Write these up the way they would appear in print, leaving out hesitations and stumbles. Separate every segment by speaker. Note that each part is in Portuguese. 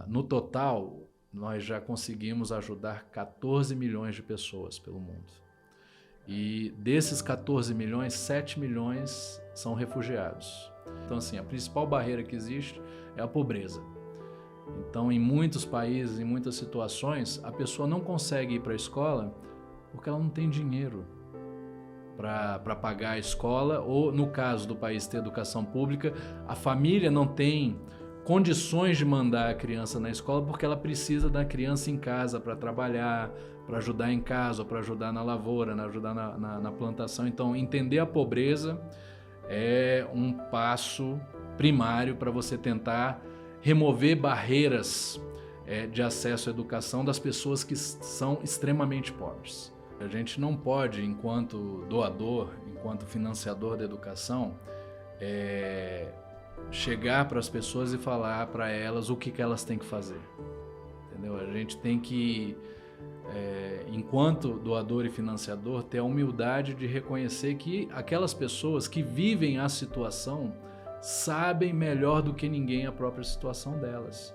Speaker 1: No total, nós já conseguimos ajudar 14 milhões de pessoas pelo mundo. E desses 14 milhões, 7 milhões são refugiados. Então, assim, a principal barreira que existe é a pobreza. Então, em muitos países, em muitas situações, a pessoa não consegue ir para a escola porque ela não tem dinheiro para pagar a escola, ou, no caso do país ter educação pública, a família não tem condições de mandar a criança na escola porque ela precisa da criança em casa para trabalhar, para ajudar em casa, para ajudar na lavoura, ajudar na plantação. Então, entender a pobreza é um passo primário para você tentar remover barreiras de acesso à educação das pessoas que são extremamente pobres. A gente não pode, enquanto doador, enquanto financiador da educação, chegar para as pessoas e falar para elas o que elas têm que fazer. Entendeu? A gente tem que, enquanto doador e financiador, ter a humildade de reconhecer que aquelas pessoas que vivem a situação sabem melhor do que ninguém a própria situação delas.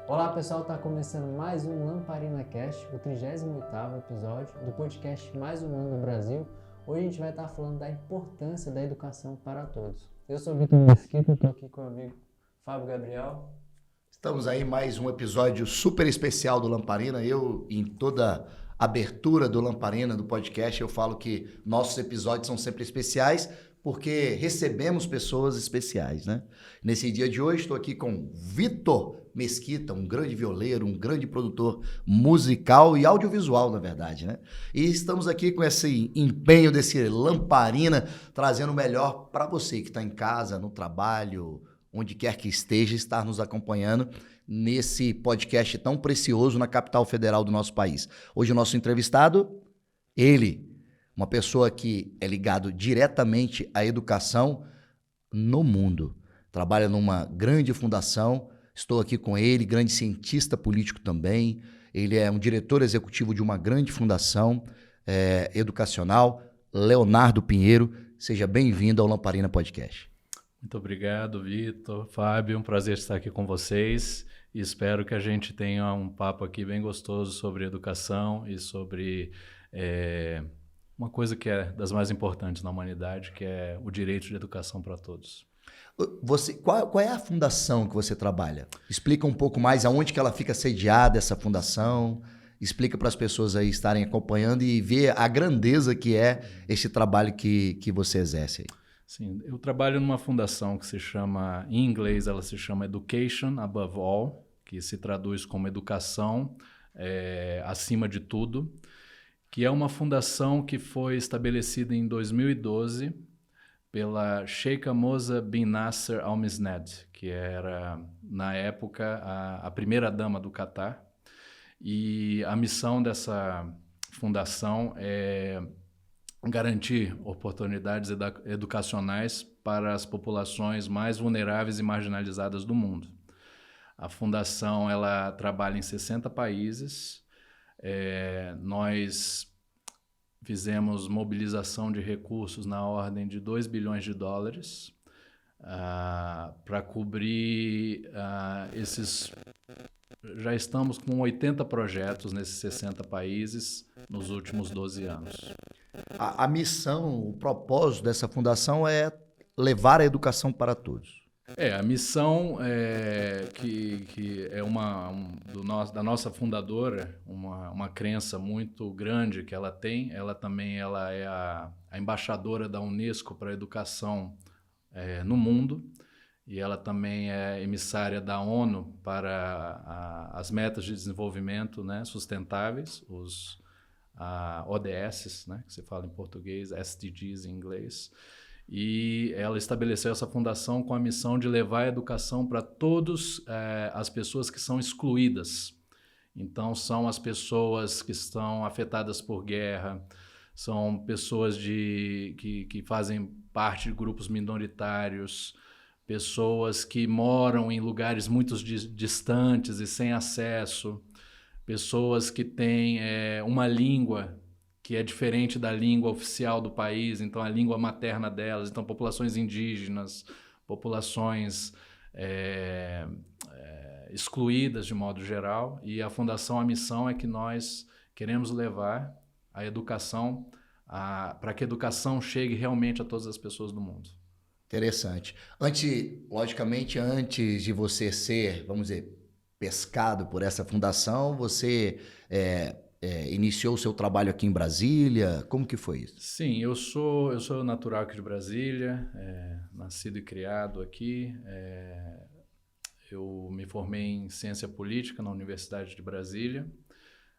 Speaker 2: Olá pessoal, está começando mais um Lamparina Cast, o 38º episódio do podcast Mais Humano no Brasil. Hoje a gente vai estar falando da importância da educação para todos. Eu sou Vitor Mesquita, estou aqui com o amigo Fábio Gabriel.
Speaker 3: Estamos aí mais um episódio super especial do Lamparina. Eu, em toda a abertura do Lamparina, do podcast, eu falo que nossos episódios são sempre especiais porque recebemos pessoas especiais, né? Nesse dia de hoje estou aqui com Vitor Mesquita, um grande violeiro, um grande produtor musical e audiovisual, na verdade, né? E estamos aqui com esse empenho desse Lamparina, trazendo o melhor para você que está em casa, no trabalho, onde quer que esteja, estar nos acompanhando nesse podcast tão precioso na capital federal do nosso país. Hoje o nosso entrevistado, ele, uma pessoa que é ligado diretamente à educação no mundo. Trabalha numa grande fundação, estou aqui com ele, grande cientista político também. Ele é um diretor executivo de uma grande fundação educacional, Leonardo Pinheiro. Seja bem-vindo ao Lamparina Podcast.
Speaker 1: Muito obrigado, Vitor, Fábio, um prazer estar aqui com vocês e espero que a gente tenha um papo aqui bem gostoso sobre educação e sobre uma coisa que é das mais importantes na humanidade, que é o direito de educação para todos.
Speaker 3: Qual é a fundação que você trabalha? Explica um pouco mais aonde que ela fica sediada, essa fundação. Explica para as pessoas aí estarem acompanhando e ver a grandeza que é esse trabalho que você exerce aí.
Speaker 1: Sim, eu trabalho numa fundação que se chama, em inglês ela se chama Education Above All, que se traduz como educação acima de tudo, que é uma fundação que foi estabelecida em 2012 pela Sheikha Moza bin Nasser Al Misnad, que era, na época, a primeira-dama do Catar. E a missão dessa fundação é garantir oportunidades educacionais para as populações mais vulneráveis e marginalizadas do mundo. A fundação ela trabalha em 60 países. Nós fizemos mobilização de recursos na ordem de 2 bilhões de dólares para cobrir esses... Já estamos com 80 projetos nesses 60 países nos últimos 12 anos.
Speaker 3: A missão, o propósito dessa fundação é levar a educação para todos.
Speaker 1: A missão que é da nossa fundadora, uma crença muito grande que ela tem. Ela também é a embaixadora da Unesco para a educação no mundo, e ela também é emissária da ONU para as metas de desenvolvimento, né, sustentáveis, os ODS, né, que se fala em português, SDGs em inglês. E ela estabeleceu essa fundação com a missão de levar a educação para todas as pessoas que são excluídas. Então, são as pessoas que estão afetadas por guerra, são pessoas que fazem parte de grupos minoritários, pessoas que moram em lugares muito distantes e sem acesso, pessoas que têm uma língua que é diferente da língua oficial do país, então a língua materna delas, então populações indígenas, populações excluídas de modo geral, e a Fundação, a missão é que nós queremos levar a educação para que a educação chegue realmente a todas as pessoas do mundo.
Speaker 3: Interessante. Logicamente, antes de você ser, vamos dizer, pescado por essa fundação, você iniciou o seu trabalho aqui em Brasília? Como que foi isso?
Speaker 1: Sim, eu sou natural aqui de Brasília, nascido e criado aqui. Eu me formei em Ciência Política na Universidade de Brasília.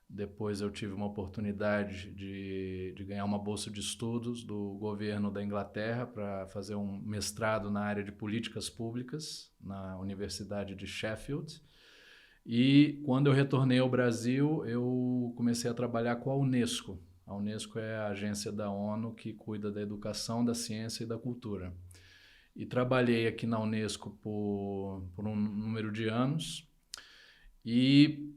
Speaker 1: Depois eu tive uma oportunidade de ganhar uma bolsa de estudos do governo da Inglaterra para fazer um mestrado na área de políticas públicas na Universidade de Sheffield. E quando eu retornei ao Brasil, eu comecei a trabalhar com a Unesco. A Unesco é a agência da ONU que cuida da educação, da ciência e da cultura. E trabalhei aqui na Unesco por um número de anos. E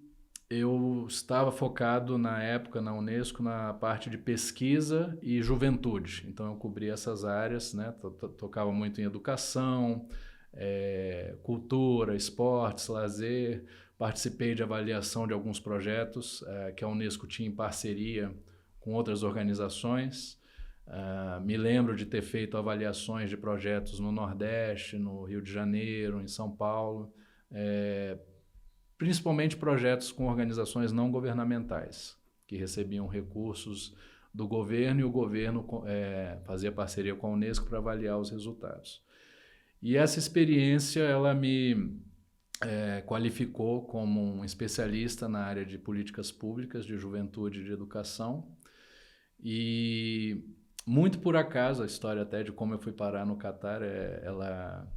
Speaker 1: eu estava focado na época na Unesco na parte de pesquisa e juventude. Então eu cobria essas áreas, né? Tocava muito em educação, cultura, esportes, lazer. Participei de avaliação de alguns projetos que a Unesco tinha em parceria com outras organizações. Me lembro de ter feito avaliações de projetos no Nordeste, no Rio de Janeiro, em São Paulo, principalmente projetos com organizações não governamentais, que recebiam recursos do governo e o governo fazia parceria com a Unesco para avaliar os resultados. E essa experiência ela me qualificou como um especialista na área de políticas públicas, de juventude e de educação. E muito por acaso, a história até de como eu fui parar no Catar, ela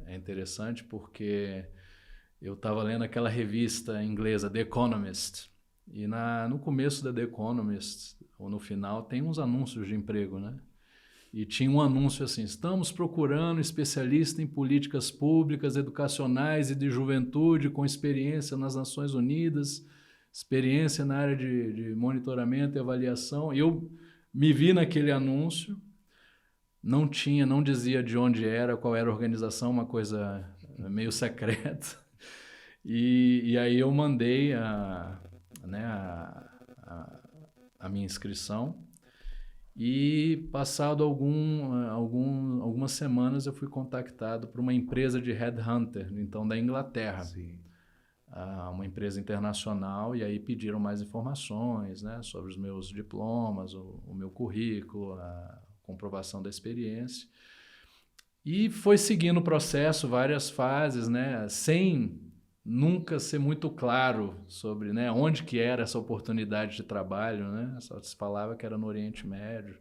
Speaker 1: é interessante porque eu estava lendo aquela revista inglesa, The Economist, e no começo da The Economist, ou no final, tem uns anúncios de emprego, né? E tinha um anúncio assim: estamos procurando especialista em políticas públicas, educacionais e de juventude com experiência nas Nações Unidas, experiência na área de monitoramento e avaliação. E eu me vi naquele anúncio, não dizia de onde era, qual era a organização, uma coisa meio secreta. E aí eu mandei a minha inscrição. E passado algumas semanas eu fui contactado por uma empresa de headhunter, então da Inglaterra.
Speaker 3: Sim.
Speaker 1: Uma empresa internacional, e aí pediram mais informações, né, sobre os meus diplomas, o meu currículo, a comprovação da experiência. E foi seguindo o processo, várias fases, né, sem nunca ser muito claro sobre, né, onde que era essa oportunidade de trabalho, né? Só se falava que era no Oriente Médio.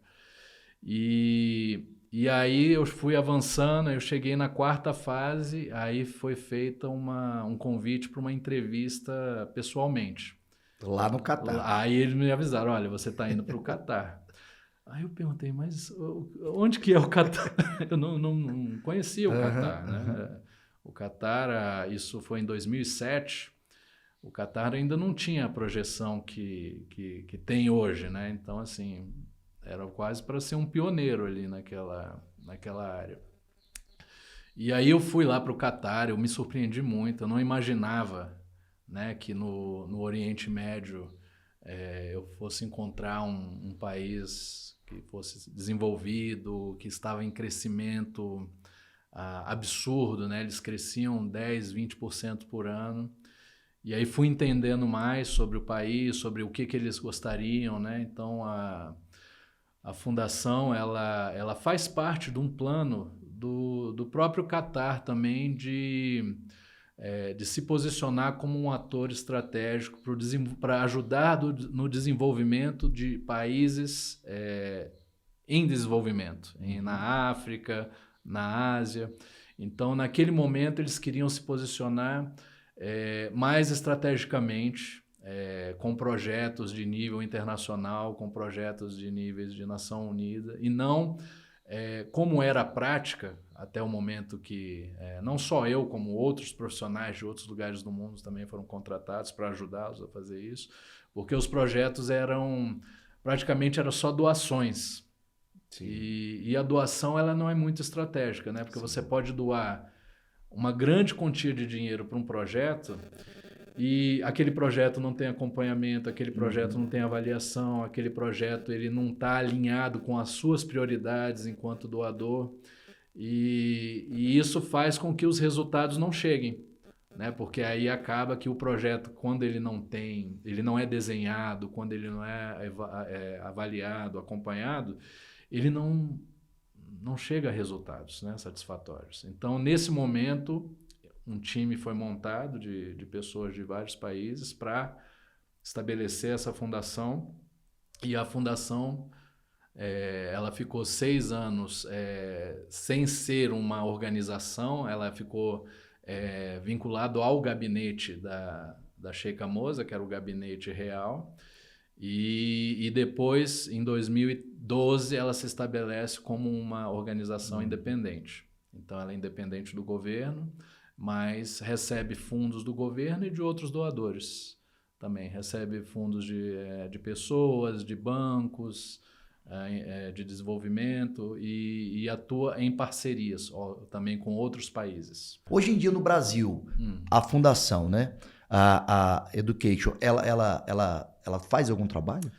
Speaker 1: E aí eu fui avançando, eu cheguei na 4ª fase, aí foi feita um convite para uma entrevista pessoalmente.
Speaker 3: Lá no Catar.
Speaker 1: Aí eles me avisaram: olha, você está indo para o Catar. Aí eu perguntei: mas onde que é o Catar? Eu não conhecia o Catar, né? O Catar, isso foi em 2007, o Catar ainda não tinha a projeção que tem hoje, né? Então, assim, era quase para ser um pioneiro ali naquela área. E aí eu fui lá para o Catar, eu me surpreendi muito, eu não imaginava, né, que no Oriente Médio eu fosse encontrar um país que fosse desenvolvido, que estava em crescimento absurdo, né? Eles cresciam 10%, 20% por ano. E aí fui entendendo mais sobre o país, sobre o que eles gostariam, né? Então a fundação ela faz parte de um plano do próprio Catar também de se posicionar como um ator estratégico para ajudar no desenvolvimento de países em desenvolvimento, na África, na Ásia. Então, naquele momento, eles queriam se posicionar mais estrategicamente, com projetos de nível internacional, com projetos de níveis de Nação Unida, e não como era a prática até o momento que não só eu, como outros profissionais de outros lugares do mundo também foram contratados para ajudá-los a fazer isso, porque os projetos praticamente eram só doações. E a doação ela não é muito estratégica, né? Porque Sim. Você pode doar uma grande quantia de dinheiro para um projeto e aquele projeto não tem acompanhamento, aquele projeto não tem avaliação, aquele projeto ele não está alinhado com as suas prioridades enquanto doador, e isso faz com que os resultados não cheguem, né? Porque aí acaba que o projeto, quando ele não é desenhado, quando ele não é avaliado, acompanhado, ele não chega a resultados, né, satisfatórios. Então, nesse momento, um time foi montado de pessoas de vários países para estabelecer essa fundação, e a fundação ela ficou 6 anos sem ser uma organização, ela ficou vinculado ao gabinete da Sheikha Moza, que era o gabinete real, e depois, em 2012, ela se estabelece como uma organização independente. Então, ela é independente do governo, mas recebe fundos do governo e de outros doadores também. Recebe fundos de pessoas, de bancos, de desenvolvimento e atua em parcerias também com outros países.
Speaker 3: Hoje em dia no Brasil, a fundação, né, a Education, ela faz algum trabalho?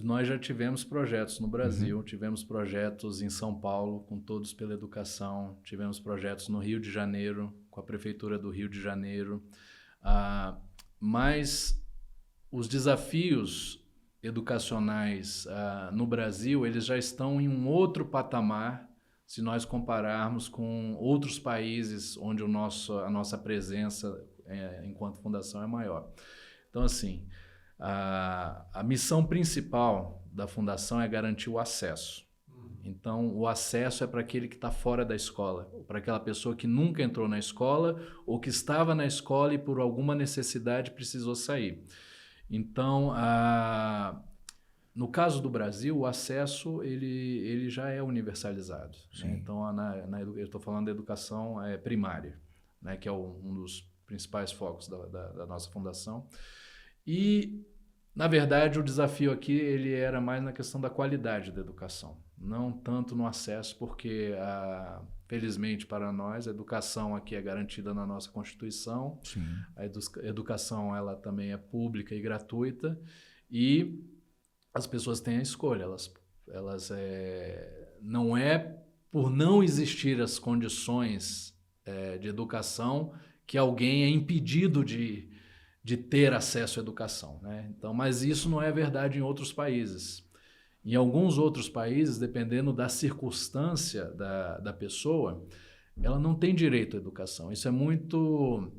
Speaker 1: Nós já tivemos projetos no Brasil, tivemos projetos em São Paulo, com Todos pela Educação, tivemos projetos no Rio de Janeiro, com a Prefeitura do Rio de Janeiro, mas os desafios educacionais no Brasil, eles já estão em um outro patamar se nós compararmos com outros países onde a nossa presença enquanto fundação é maior. Então, assim, a missão principal da fundação é garantir o acesso. Então, o acesso é para aquele que está fora da escola, para aquela pessoa que nunca entrou na escola ou que estava na escola e por alguma necessidade precisou sair. Então, no caso do Brasil, o acesso ele já é universalizado. Né? Então, eu estou falando da educação primária, né? Que é um dos principais focos da nossa fundação. E, na verdade, o desafio aqui ele era mais na questão da qualidade da educação, não tanto no acesso, porque, felizmente para nós, a educação aqui é garantida na nossa Constituição. Sim. A educação ela também é pública e gratuita, e as pessoas têm a escolha. Não é por não existir as condições de educação que alguém é impedido de ter acesso à educação, né? Então, mas isso não é verdade em outros países. Em alguns outros países, dependendo da circunstância da pessoa, ela não tem direito à educação. Isso é muito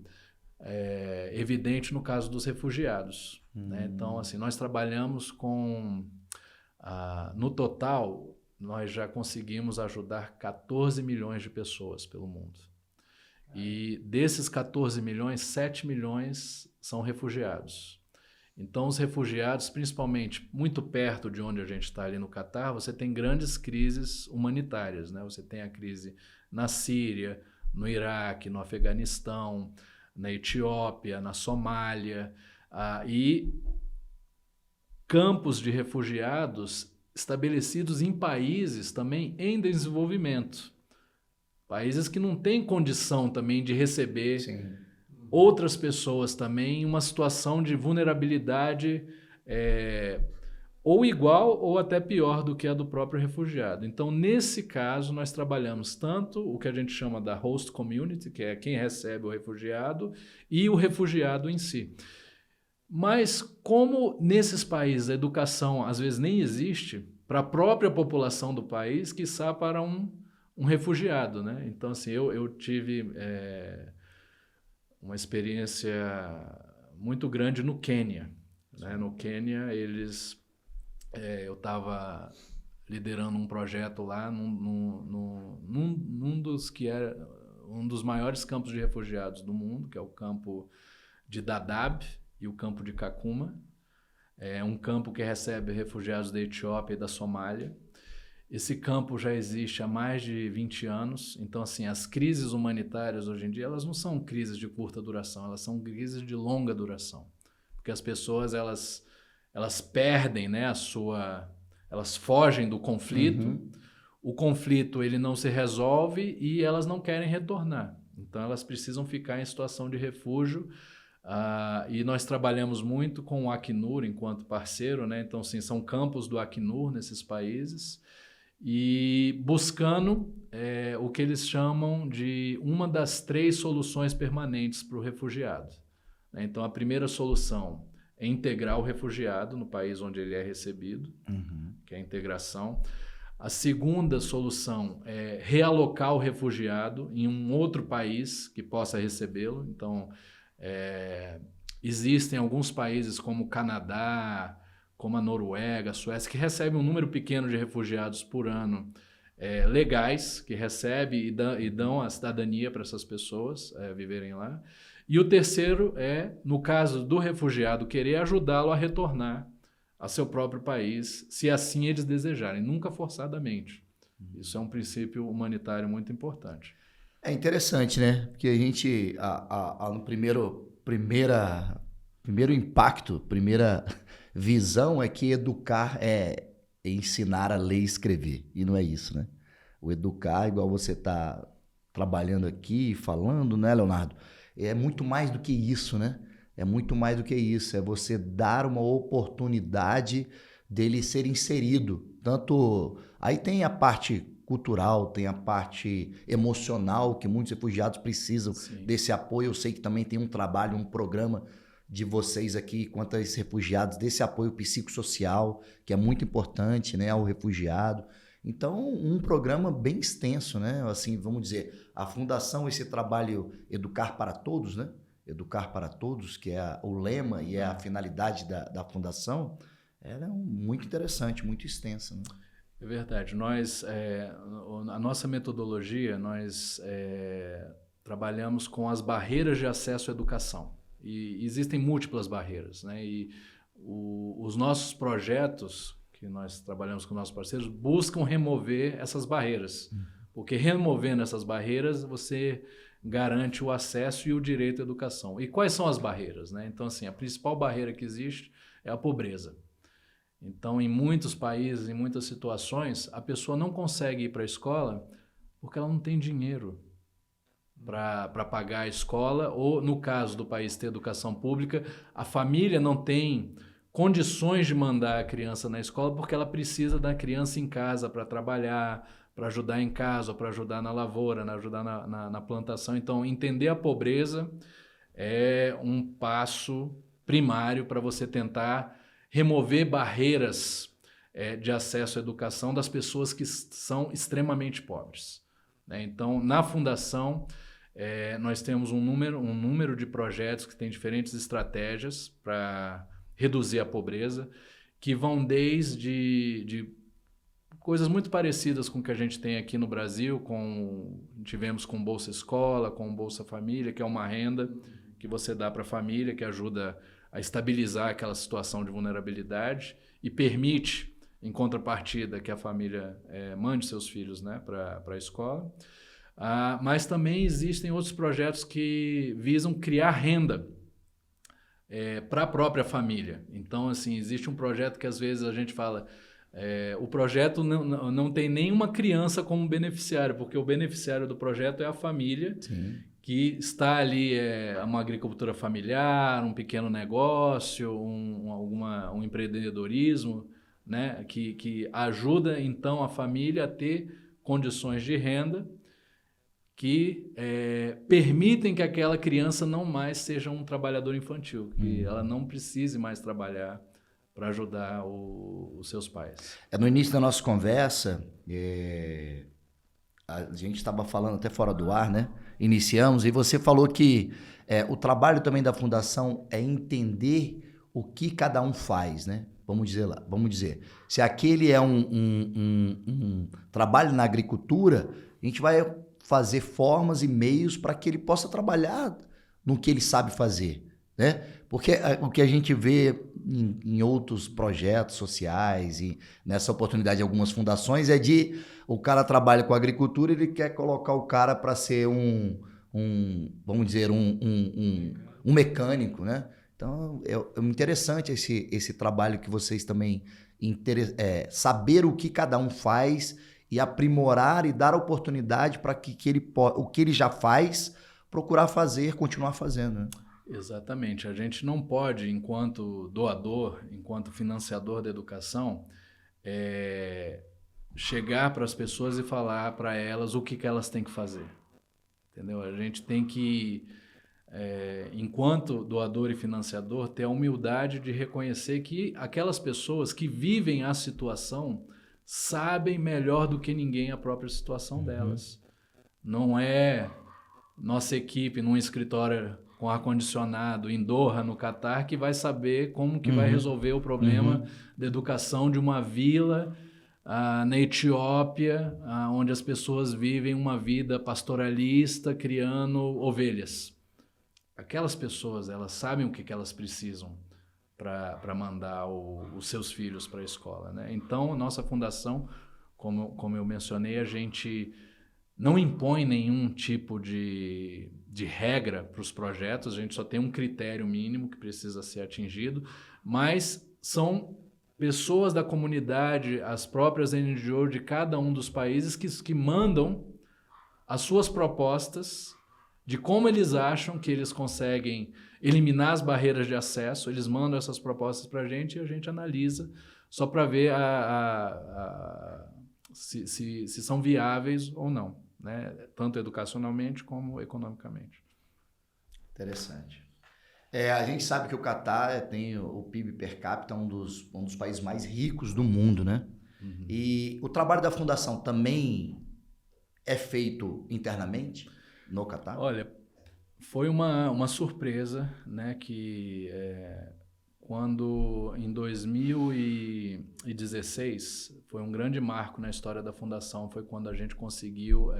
Speaker 1: evidente no caso dos refugiados. Né? Então, assim, nós trabalhamos com... no total, nós já conseguimos ajudar 14 milhões de pessoas pelo mundo. E desses 14 milhões, 7 milhões são refugiados. Então, os refugiados, principalmente muito perto de onde a gente está ali no Catar, você tem grandes crises humanitárias, né? Você tem a crise na Síria, no Iraque, no Afeganistão, na Etiópia, na Somália, e campos de refugiados estabelecidos em países também em desenvolvimento. Países que não têm condição também de receber... Sim. Outras pessoas também em uma situação de vulnerabilidade ou igual ou até pior do que a do próprio refugiado. Então, nesse caso, nós trabalhamos tanto o que a gente chama da host community, que é quem recebe o refugiado, e o refugiado em si. Mas como nesses países a educação às vezes nem existe para a própria população do país, quiçá para um refugiado, né? Então, assim, eu tive... uma experiência muito grande no Quênia. Né? No Quênia, eu estava liderando um projeto lá num dos que era um dos maiores campos de refugiados do mundo, que é o campo de Dadaab e o campo de Kakuma. É um campo que recebe refugiados da Etiópia e da Somália. Esse campo já existe há mais de 20 anos, então, assim, as crises humanitárias hoje em dia, elas não são crises de curta duração, elas são crises de longa duração, porque as pessoas, elas perdem, né, elas fogem do conflito, o conflito ele não se resolve e elas não querem retornar. Então, elas precisam ficar em situação de refúgio. E nós trabalhamos muito com o Acnur enquanto parceiro, né? Então, sim, são campos do Acnur nesses países e buscando o que eles chamam de uma das 3 soluções permanentes para o refugiado. Então, a primeira solução é integrar o refugiado no país onde ele é recebido, que é a integração. A segunda solução é realocar o refugiado em um outro país que possa recebê-lo. Então, existem alguns países como o Canadá, como a Noruega, a Suécia, que recebem um número pequeno de refugiados por ano legais, que recebem e dão a cidadania para essas pessoas viverem lá. E o terceiro no caso do refugiado, querer ajudá-lo a retornar a seu próprio país, se assim eles desejarem, nunca forçadamente. Isso é um princípio humanitário muito importante.
Speaker 3: É interessante, né? Porque a gente, no primeiro impacto, primeira visão é que educar é ensinar a ler e escrever. E não é isso, né? O educar, igual você está trabalhando aqui, falando, né, Leonardo? É muito mais do que isso, né? É muito mais do que isso. É você dar uma oportunidade dele ser inserido. Tanto... Aí tem a parte cultural, tem a parte emocional, que muitos refugiados precisam desse apoio. Eu sei que também tem um trabalho, um programa de vocês aqui quanto a esses refugiados, desse apoio psicossocial, que é muito importante, né, ao refugiado. Então, um programa bem extenso, né? Assim, vamos dizer, a Fundação, esse trabalho Educar para Todos, né? Educar para Todos, que é o lema e é a finalidade da Fundação, ela é muito interessante, muito extensa, né?
Speaker 1: É verdade. Nós, a nossa metodologia, nós trabalhamos com as barreiras de acesso à educação. E existem múltiplas barreiras, né? E os nossos projetos, que nós trabalhamos com nossos parceiros, buscam remover essas barreiras. Porque removendo essas barreiras, você garante o acesso e o direito à educação. E quais são as barreiras, né? Então, assim, a principal barreira que existe é a pobreza. Então, em muitos países, em muitas situações, a pessoa não consegue ir para a escola porque ela não tem dinheiro para pagar a escola, ou, no caso do país ter educação pública, a família não tem condições de mandar a criança na escola porque ela precisa da criança em casa para trabalhar, para ajudar em casa, para ajudar na lavoura, ajudar na plantação. Então, entender a pobreza é um passo primário para você tentar remover barreiras de acesso à educação das pessoas que são extremamente pobres, né? Então, na Fundação, nós temos um número de projetos que têm diferentes estratégias para reduzir a pobreza, que vão desde coisas muito parecidas com o que a gente tem aqui no Brasil, tivemos com Bolsa Escola, com Bolsa Família, que é uma renda que você dá para a família, que ajuda a estabilizar aquela situação de vulnerabilidade e permite, em contrapartida, que a família mande seus filhos, né, para a escola. Mas também existem outros projetos que visam criar renda para a própria família. Então, assim, existe um projeto que às vezes a gente fala, o projeto não tem nenhuma criança como beneficiário, porque o beneficiário do projeto é a família. Sim. Que está ali, uma agricultura familiar, um pequeno negócio, um empreendedorismo, né, que ajuda então a família a ter condições de renda que permitem que aquela criança não mais seja um trabalhador infantil, que ela não precise mais trabalhar para ajudar os seus pais.
Speaker 3: No início da nossa conversa, a gente estava falando até fora do ar, né? Iniciamos, e você falou que o trabalho também da Fundação é entender o que cada um faz, né? Vamos dizer, se aquele é um trabalho na agricultura, a gente vai fazer formas e meios para que ele possa trabalhar no que ele sabe fazer, né? Porque o que a gente vê em outros projetos sociais e nessa oportunidade de algumas fundações o cara trabalha com agricultura e ele quer colocar o cara para ser vamos dizer, um mecânico, né? Então, é interessante esse trabalho que vocês também... saber o que cada um faz e aprimorar e dar oportunidade para que o que ele já faz, procurar fazer, continuar fazendo. Né?
Speaker 1: Exatamente. A gente não pode, enquanto doador, enquanto financiador da educação, chegar para as pessoas e falar para elas o que elas têm que fazer. Entendeu? A gente tem que, enquanto doador e financiador, ter a humildade de reconhecer que aquelas pessoas que vivem a situação sabem melhor do que ninguém a própria situação delas. Não é nossa equipe num escritório com ar-condicionado em Doha, no Catar, que vai saber como que vai resolver o problema da educação de uma vila na Etiópia, onde as pessoas vivem uma vida pastoralista, criando ovelhas. Aquelas pessoas, elas sabem o que elas precisam para mandar os seus filhos para a escola. Né? Então, nossa fundação, como eu mencionei, a gente não impõe nenhum tipo de regra para os projetos, a gente só tem um critério mínimo que precisa ser atingido, mas são pessoas da comunidade, as próprias NGO de cada um dos países que mandam as suas propostas de como eles acham que eles conseguem eliminar as barreiras de acesso. Eles mandam essas propostas para a gente e a gente analisa só para ver se são viáveis ou não, né? Tanto educacionalmente como economicamente.
Speaker 3: Interessante. A gente sabe que o Catar tem o PIB per capita, um dos países mais ricos do mundo, né? E o trabalho da fundação também é feito internamente no Catar?
Speaker 1: Olha, foi uma surpresa, né, que quando em 2016 foi um grande marco na história da fundação, foi quando a gente conseguiu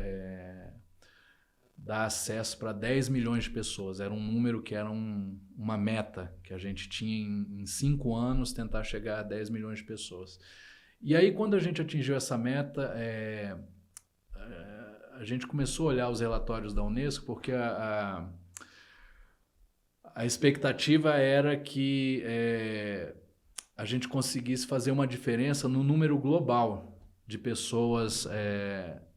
Speaker 1: dar acesso para 10 milhões de pessoas. Era um número que era uma meta que a gente tinha em 5 anos, tentar chegar a 10 milhões de pessoas. E aí, quando a gente atingiu essa meta, a gente começou a olhar os relatórios da Unesco, porque a expectativa era que a gente conseguisse fazer uma diferença no número global de pessoas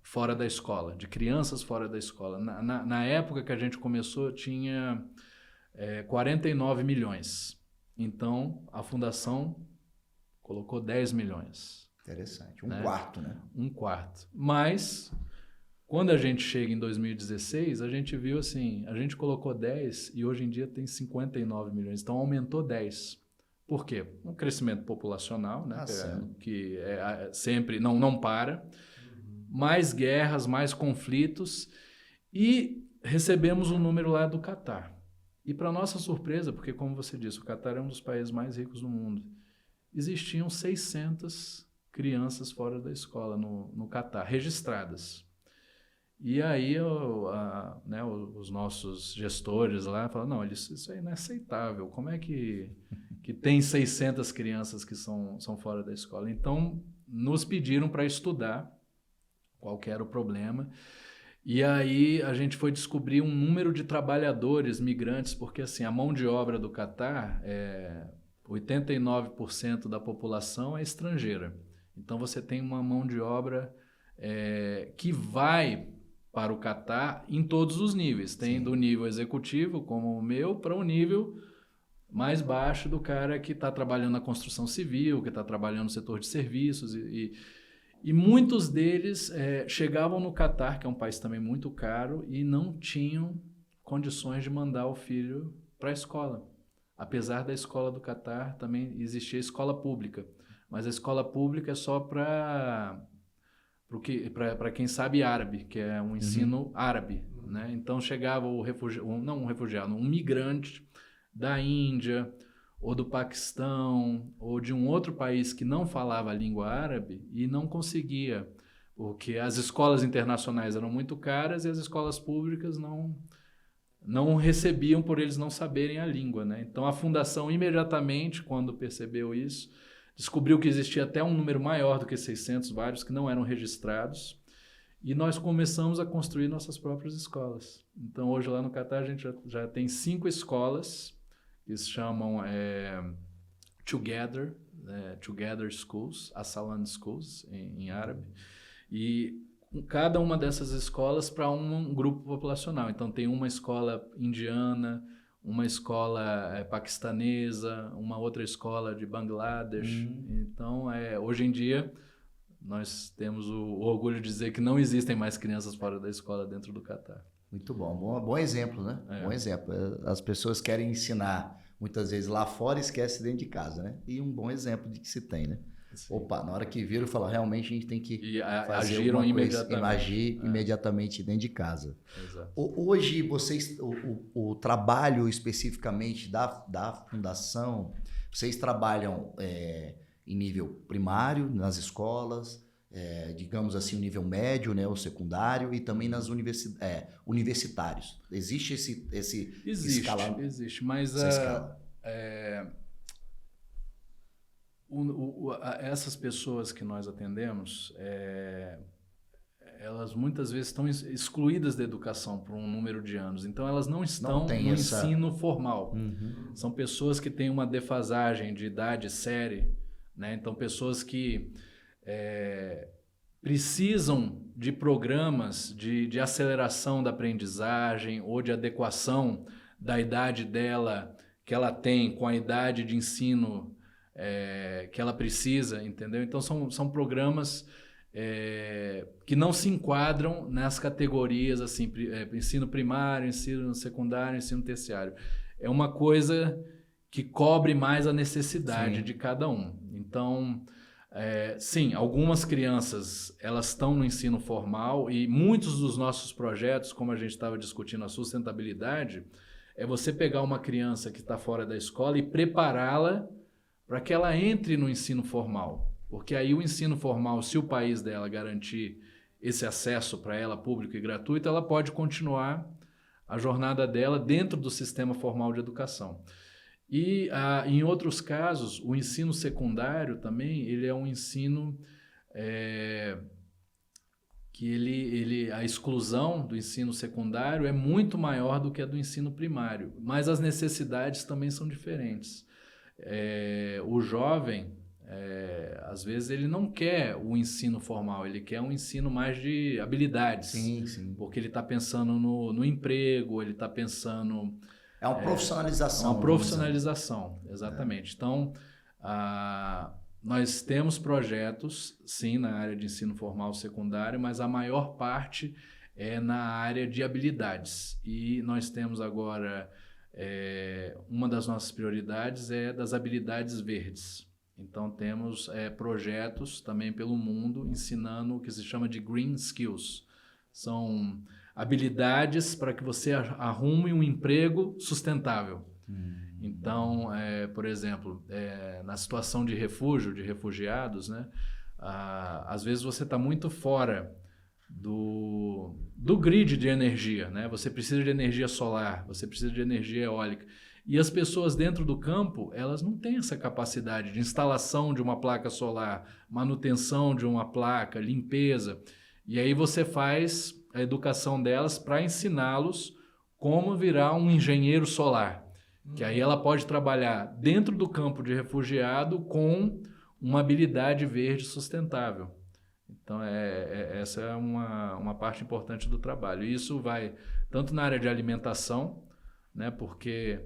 Speaker 1: fora da escola, de crianças fora da escola. Na época que a gente começou, tinha 49 milhões. Então, a fundação colocou 10 milhões.
Speaker 3: Interessante. Um quarto, né?
Speaker 1: Um quarto. Mas, quando a gente chega em 2016, a gente viu assim, a gente colocou 10 e hoje em dia tem 59 milhões. Então, aumentou 10. Por quê? Um crescimento populacional, né? Que sempre não para. Mais guerras, mais conflitos. E recebemos um número lá do Catar. E para nossa surpresa, porque como você disse, o Catar é um dos países mais ricos do mundo, existiam 600 crianças fora da escola no Catar, registradas. E aí os nossos gestores lá falaram, não, isso aí não é aceitável, como é que tem 600 crianças que são fora da escola? Então, nos pediram para estudar qual que era o problema. E aí a gente foi descobrir um número de trabalhadores migrantes, porque assim, a mão de obra do Catar, 89% da população é estrangeira. Então você tem uma mão de obra que vai para o Catar em todos os níveis. Tem do nível executivo, como o meu, para o nível mais baixo do cara que está trabalhando na construção civil, que está trabalhando no setor de serviços. E muitos deles chegavam no Catar, que é um país também muito caro, e não tinham condições de mandar o filho para a escola. Apesar da escola do Catar também existia escola pública, mas a escola pública é só para quem sabe árabe, que é um ensino árabe, né? Então chegava um migrante da Índia ou do Paquistão ou de um outro país que não falava a língua árabe e não conseguia, porque as escolas internacionais eram muito caras e as escolas públicas não recebiam por eles não saberem a língua, né? Então a fundação imediatamente, quando percebeu isso, descobriu que existia até um número maior do que 600, vários que não eram registrados, e nós começamos a construir nossas próprias escolas. Então hoje lá no Catar a gente já tem 5 escolas que se chamam Together Schools, Asalan Schools em árabe, E cada uma dessas escolas para um grupo populacional. Então, tem uma escola indiana, uma escola paquistanesa, uma outra escola de Bangladesh. Então, hoje em dia, nós temos o orgulho de dizer que não existem mais crianças fora da escola dentro do Catar.
Speaker 3: Muito bom. Bom exemplo, né? Bom exemplo. As pessoas querem ensinar, muitas vezes, lá fora e esquecem dentro de casa, né? E um bom exemplo de que se tem, né? Sim. Opa, na hora que viram, falaram, realmente a gente tem que fazer
Speaker 1: agiram
Speaker 3: imediatamente. Agir imediatamente dentro de casa.
Speaker 1: Exato.
Speaker 3: Hoje, vocês, o trabalho especificamente da fundação, vocês trabalham em nível primário, nas escolas, digamos assim, o nível médio, né, o secundário, e também nas universitários. Existe esse escalão?
Speaker 1: Existe, mas essas pessoas que nós atendemos, elas muitas vezes estão excluídas da educação por um número de anos. Então, elas não estão no ensino formal. São pessoas que têm uma defasagem de idade séria, né? Então, pessoas que precisam de programas de aceleração da aprendizagem ou de adequação da idade dela, que ela tem, com a idade de ensino que ela precisa, entendeu? Então, são programas que não se enquadram nas categorias assim, ensino primário, ensino secundário, ensino terciário. É uma coisa que cobre mais a necessidade de cada um. Então, sim, algumas crianças elas estão no ensino formal e muitos dos nossos projetos, como a gente estava discutindo a sustentabilidade, é você pegar uma criança que está fora da escola e prepará-la para que ela entre no ensino formal. Porque aí o ensino formal, se o país dela garantir esse acesso para ela público e gratuito, ela pode continuar a jornada dela dentro do sistema formal de educação. E em outros casos, o ensino secundário também, ele é um ensino que a exclusão do ensino secundário é muito maior do que a do ensino primário, mas as necessidades também são diferentes. O jovem, às vezes, ele não quer o ensino formal, ele quer um ensino mais de habilidades.
Speaker 3: Sim.
Speaker 1: Porque ele está pensando no emprego, ele está pensando...
Speaker 3: É uma profissionalização.
Speaker 1: Uma profissionalização, exatamente. Então, nós temos projetos, sim, na área de ensino formal secundário, mas a maior parte é na área de habilidades. E nós temos agora, uma das nossas prioridades é das habilidades verdes. Então, temos projetos também pelo mundo ensinando o que se chama de Green Skills. São habilidades para que você arrume um emprego sustentável. Então, por exemplo, na situação de refúgio, de refugiados, né, às vezes você está muito fora do grid de energia, né? Você precisa de energia solar, você precisa de energia eólica. E as pessoas dentro do campo, elas não têm essa capacidade de instalação de uma placa solar, manutenção de uma placa, limpeza. E aí você faz a educação delas para ensiná-los como virar um engenheiro solar. Que aí ela pode trabalhar dentro do campo de refugiado com uma habilidade verde sustentável. Então, essa é uma parte importante do trabalho. E isso vai tanto na área de alimentação, né, porque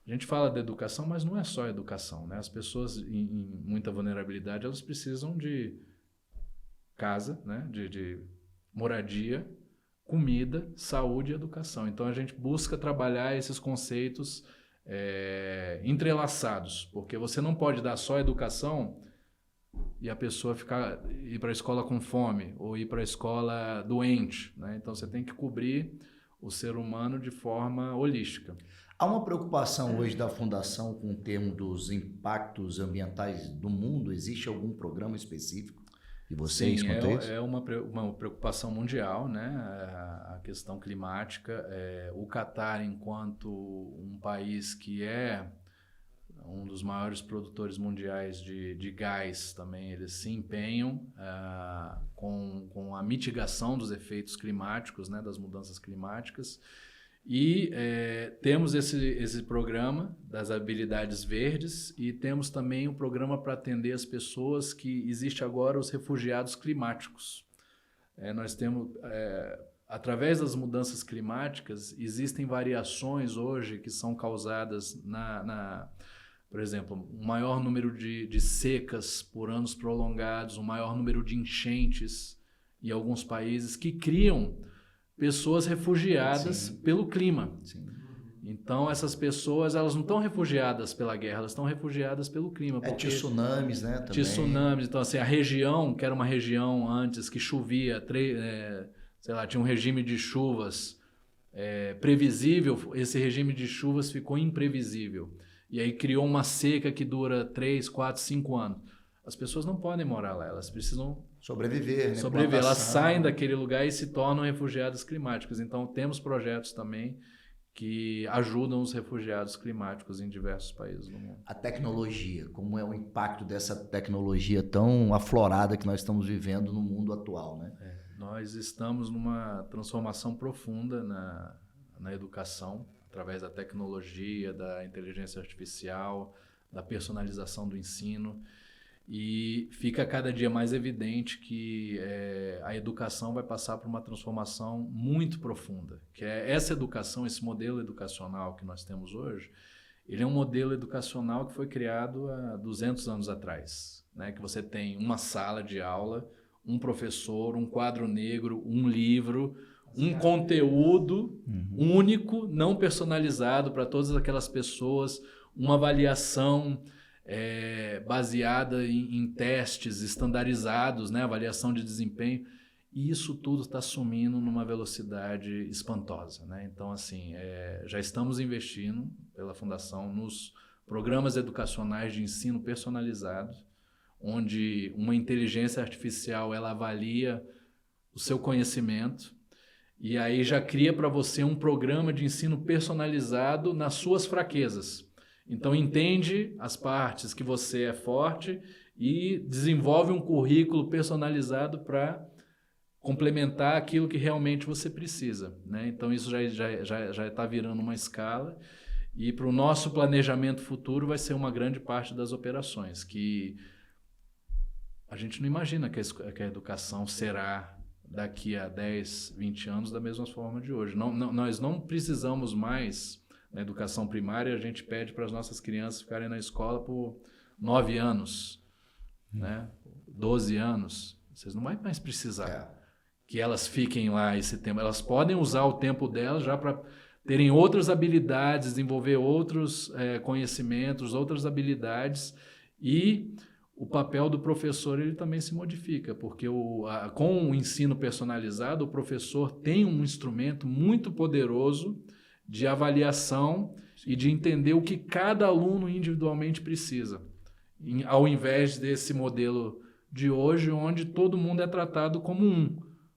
Speaker 1: a gente fala de educação, mas não é só educação, né? As pessoas em muita vulnerabilidade, elas precisam de casa, né, de moradia, comida, saúde e educação. Então, a gente busca trabalhar esses conceitos entrelaçados, porque você não pode dar só educação e a pessoa ir para a escola com fome ou ir para a escola doente, né? Então, você tem que cobrir o ser humano de forma holística.
Speaker 3: Há uma preocupação hoje da Fundação com o termo dos impactos ambientais do mundo? Existe algum programa específico? E vocês,
Speaker 1: sim,
Speaker 3: quanto
Speaker 1: é uma preocupação mundial, né? A questão climática. O Catar, enquanto um país que é um dos maiores produtores mundiais de gás, também eles se empenham com a mitigação dos efeitos climáticos, né? Das mudanças climáticas. E temos esse programa das habilidades verdes e temos também o programa para atender as pessoas que existe agora os refugiados climáticos. nós temos, através das mudanças climáticas, existem variações hoje que são causadas por exemplo, um maior número de secas por anos prolongados, um maior número de enchentes em alguns países que criam pessoas refugiadas pelo clima.
Speaker 3: Sim.
Speaker 1: Então, essas pessoas, elas não estão refugiadas pela guerra, elas estão refugiadas pelo clima.
Speaker 3: Tsunamis, né? Também.
Speaker 1: Tsunamis. Então, assim, a região, que era uma região antes que chovia, sei lá, tinha um regime de chuvas previsível, esse regime de chuvas ficou imprevisível. E aí criou uma seca que dura 3, 4, 5 anos. As pessoas não podem morar lá, elas precisam
Speaker 3: sobreviver, né?
Speaker 1: Sobreviver. Elas saem daquele lugar e se tornam refugiadas climáticas. Então, temos projetos também que ajudam os refugiados climáticos em diversos países do mundo.
Speaker 3: A tecnologia, como é o impacto dessa tecnologia tão aflorada que nós estamos vivendo no mundo atual, né?
Speaker 1: Nós estamos numa transformação profunda na educação, através da tecnologia, da inteligência artificial, da personalização do ensino. E fica cada dia mais evidente que a educação vai passar por uma transformação muito profunda, que é essa educação, esse modelo educacional que nós temos hoje, ele é um modelo educacional que foi criado há 200 anos atrás, né? Que você tem uma sala de aula, um professor, um quadro negro, um livro, um conteúdo único, não personalizado para todas aquelas pessoas, uma avaliação baseada em testes estandarizados, né? Avaliação de desempenho, e isso tudo está sumindo numa velocidade espantosa, né? Então, assim, já estamos investindo pela Fundação nos programas educacionais de ensino personalizado, onde uma inteligência artificial ela avalia o seu conhecimento e aí já cria para você um programa de ensino personalizado nas suas fraquezas. Então, entende as partes que você é forte e desenvolve um currículo personalizado para complementar aquilo que realmente você precisa, né? Então, isso já está virando uma escala e para o nosso planejamento futuro vai ser uma grande parte das operações, que a gente não imagina que a educação será daqui a 10, 20 anos da mesma forma de hoje. Nós não precisamos mais. Na educação primária, a gente pede para as nossas crianças ficarem na escola por 9 anos, né? 12 anos. Vocês não vão mais precisar que elas fiquem lá esse tempo. Elas podem usar o tempo delas já para terem outras habilidades, desenvolver outros conhecimentos, outras habilidades. E o papel do professor ele também se modifica, porque com o ensino personalizado, o professor tem um instrumento muito poderoso de avaliação e de entender o que cada aluno individualmente precisa, ao invés desse modelo de hoje, onde todo mundo é tratado como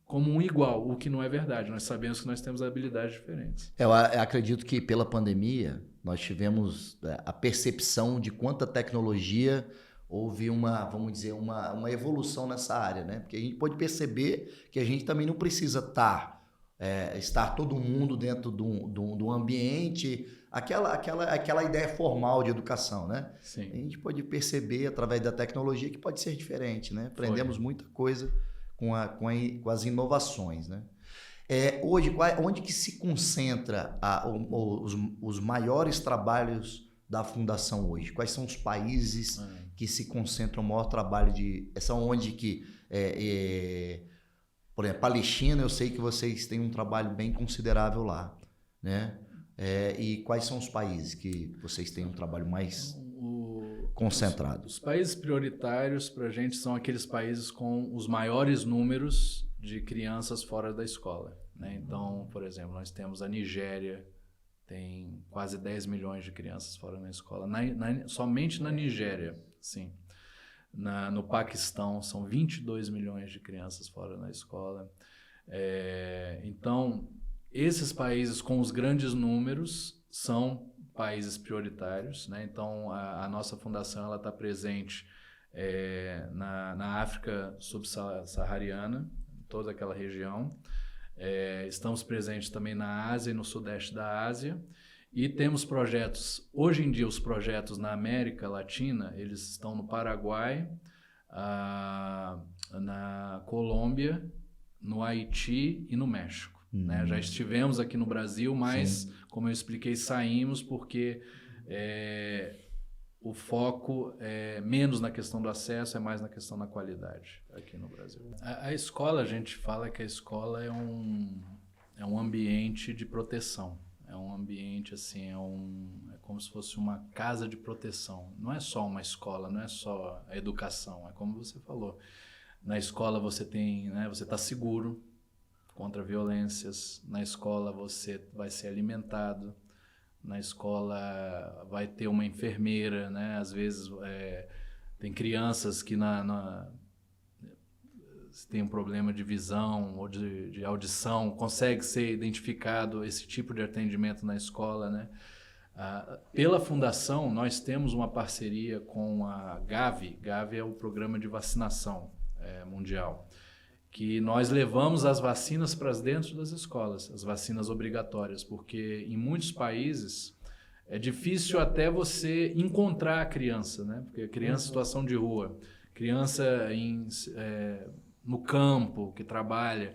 Speaker 1: um igual, o que não é verdade. Nós sabemos que nós temos habilidades diferentes.
Speaker 3: Eu acredito que pela pandemia nós tivemos a percepção de quanta tecnologia houve vamos dizer, uma evolução nessa área, né? Porque a gente pode perceber que a gente também não precisa estar todo mundo dentro do ambiente, aquela ideia formal de educação, né?
Speaker 1: Sim.
Speaker 3: A gente pode perceber através da tecnologia que pode ser diferente, né? Aprendemos muita coisa com as inovações, né? Hoje, onde que se concentra os maiores trabalhos da Fundação hoje? Quais são os países que se concentram o maior trabalho são onde que... por exemplo, Palestina, eu sei que vocês têm um trabalho bem considerável lá, né? E quais são os países que vocês têm um trabalho mais concentrado?
Speaker 1: Os países prioritários para a gente são aqueles países com os maiores números de crianças fora da escola, né? Então, por exemplo, nós temos a Nigéria, tem quase 10 milhões de crianças fora da escola. Somente na Nigéria, sim. No Paquistão, são 22 milhões de crianças fora da escola. Então, esses países com os grandes números são países prioritários, né? Então, a nossa fundação está presente na África subsaariana, toda aquela região. Estamos presentes também na Ásia e no Sudeste da Ásia. E temos projetos, hoje em dia os projetos na América Latina, eles estão no Paraguai, na Colômbia no Haiti e no México. Né? Já estivemos aqui no Brasil, mas, como eu expliquei, saímos porque o foco é menos na questão do acesso, é mais na questão da qualidade aqui no Brasil. A escola, a gente fala que a escola é um ambiente de proteção. É um ambiente, assim, é como se fosse uma casa de proteção. Não é só uma escola, não é só a educação, é como você falou. Na escola você tem, né, você está seguro contra violências. Na escola você vai ser alimentado. Na escola vai ter uma enfermeira, né? Às vezes tem crianças que tem um problema de visão ou de audição, consegue ser identificado esse tipo de atendimento na escola, né? Pela Fundação, nós temos uma parceria com a Gavi. Gavi é o programa de vacinação mundial, que nós levamos as vacinas para dentro das escolas, as vacinas obrigatórias, porque em muitos países é difícil até você encontrar a criança, né? Porque a criança em situação de rua, criança no campo, que trabalha,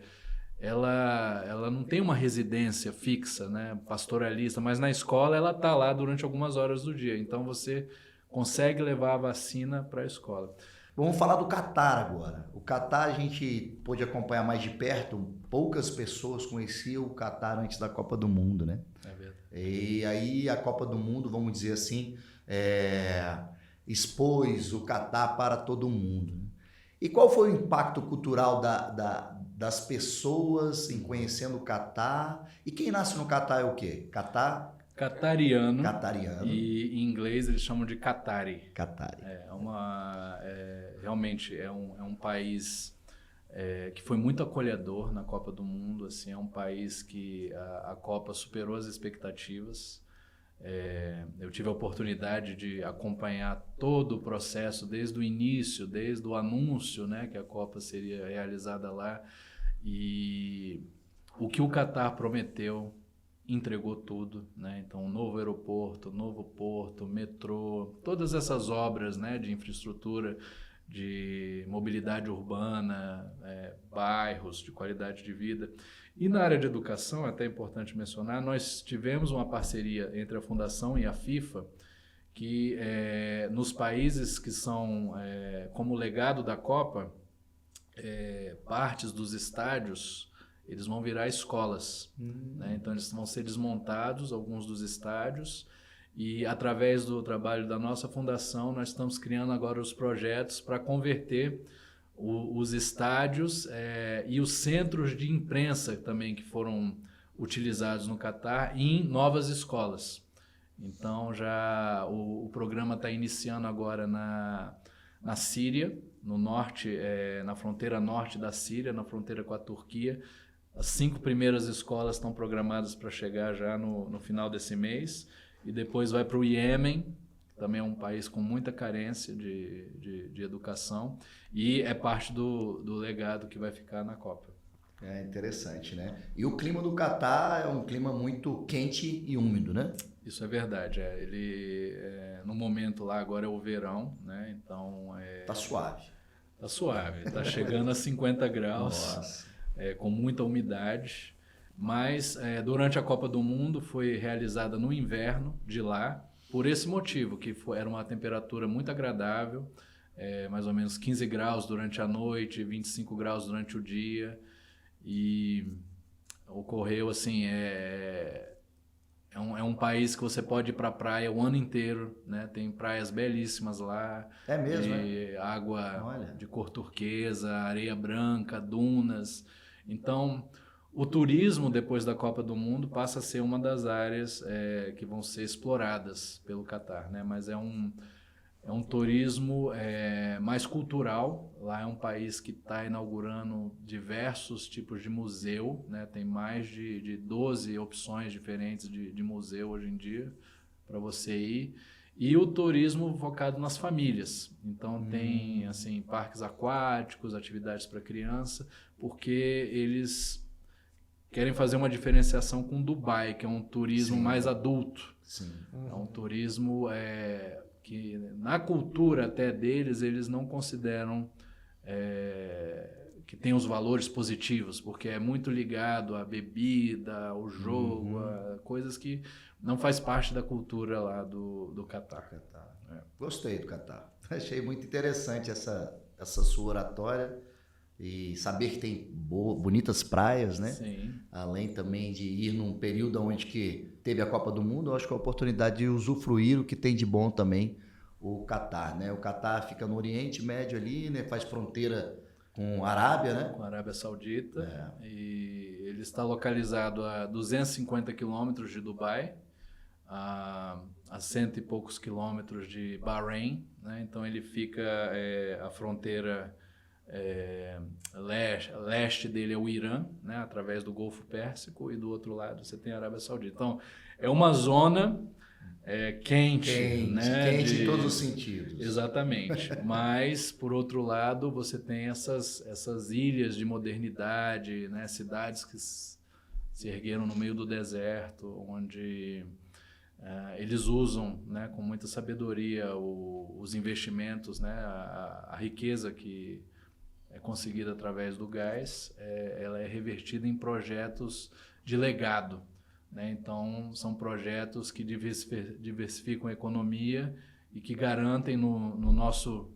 Speaker 1: ela não tem uma residência fixa, né, pastoralista, mas na escola ela está lá durante algumas horas do dia. Então você consegue levar a vacina para a escola.
Speaker 3: Vamos falar do Catar agora. O Catar a gente pôde acompanhar mais de perto. Poucas pessoas conheciam o Catar antes da Copa do Mundo, né?
Speaker 1: É verdade.
Speaker 3: E aí a Copa do Mundo, vamos dizer assim, expôs o Catar para todo mundo. E qual foi o impacto cultural das pessoas em conhecendo o Catar? E quem nasce no Catar é o quê?
Speaker 1: Catariano.
Speaker 3: Catariano.
Speaker 1: E em inglês eles chamam de Qatari.
Speaker 3: Qatari.
Speaker 1: Realmente é um país que foi muito acolhedor na Copa do Mundo. Assim, é um país que a Copa superou as expectativas. Eu tive a oportunidade de acompanhar todo o processo desde o início, desde o anúncio, né, que a Copa seria realizada lá, e o que o Catar prometeu entregou tudo, né? Então, um novo aeroporto, novo porto, metrô, todas essas obras, né, de infraestrutura, de mobilidade urbana, bairros de qualidade de vida. E na área de educação, é até importante mencionar, nós tivemos uma parceria entre a Fundação e a FIFA, que nos países que são como legado da Copa, partes dos estádios, eles vão virar escolas. Né? Então eles vão ser desmontados, alguns dos estádios, e através do trabalho da nossa fundação, nós estamos criando agora os projetos para converter os estádios e os centros de imprensa também que foram utilizados no Catar em novas escolas. Então já o programa está iniciando agora na Síria, no norte, na fronteira norte da Síria, na fronteira com a Turquia. As 5 primeiras escolas estão programadas para chegar já no final desse mês, e depois vai para o Iêmen, também é um país com muita carência de educação, e é parte do legado que vai ficar na Copa.
Speaker 3: É interessante, né? E o clima do Catar é um clima muito quente e úmido, né?
Speaker 1: Isso é verdade. No momento lá agora é o verão, né? Então
Speaker 3: tá suave.
Speaker 1: Tá suave. Tá chegando a 50 graus.
Speaker 3: Nossa.
Speaker 1: Com muita umidade. Mas durante a Copa do Mundo foi realizada no inverno de lá, por esse motivo, que era uma temperatura muito agradável, mais ou menos 15 graus durante a noite, 25 graus durante o dia, e ocorreu assim, é um país que você pode ir para a praia o ano inteiro, né? Tem praias belíssimas lá,
Speaker 3: é mesmo,
Speaker 1: água
Speaker 3: Olha.
Speaker 1: De cor turquesa, areia branca, dunas. Então, o turismo, depois da Copa do Mundo, passa a ser uma das áreas que vão ser exploradas pelo Catar, né? Mas é um turismo mais cultural. Lá é um país que está inaugurando diversos tipos de museu, né? Tem mais de 12 opções diferentes de museu hoje em dia para você ir. E o turismo focado nas famílias. Então tem assim, parques aquáticos, atividades para criança, porque eles querem fazer uma diferenciação com Dubai, que é um turismo mais adulto.
Speaker 3: Sim.
Speaker 1: É um turismo que na cultura até deles, eles não consideram que tem os valores positivos, porque é muito ligado à bebida, ao jogo, a coisas que não faz parte da cultura lá do Catar.
Speaker 3: Gostei do Catar. Achei muito interessante essa sua oratória e saber que tem bonitas praias, né?
Speaker 1: Sim.
Speaker 3: Além também de ir num período onde que teve a Copa do Mundo, eu acho que é a oportunidade de usufruir o que tem de bom também o Catar, né? O Catar fica no Oriente Médio ali, né? Faz fronteira com a Arábia, né?
Speaker 1: Com a Arábia Saudita. E ele está localizado a 250 quilômetros de Dubai, a 100 e poucos quilômetros de Bahrein, né? Então ele fica a fronteira leste dele é o Irã, né? Através do Golfo Pérsico, e do outro lado você tem a Arábia Saudita. Então é uma zona quente, né?
Speaker 3: Quente em todos os sentidos.
Speaker 1: Exatamente. Mas, por outro lado, você tem essas ilhas de modernidade, né? Cidades que se ergueram no meio do deserto, onde eles usam, né, com muita sabedoria os investimentos, né? A riqueza que é conseguida através do gás, ela é revertida em projetos de legado. Né? Então, são projetos que diversificam a economia e que garantem no nosso,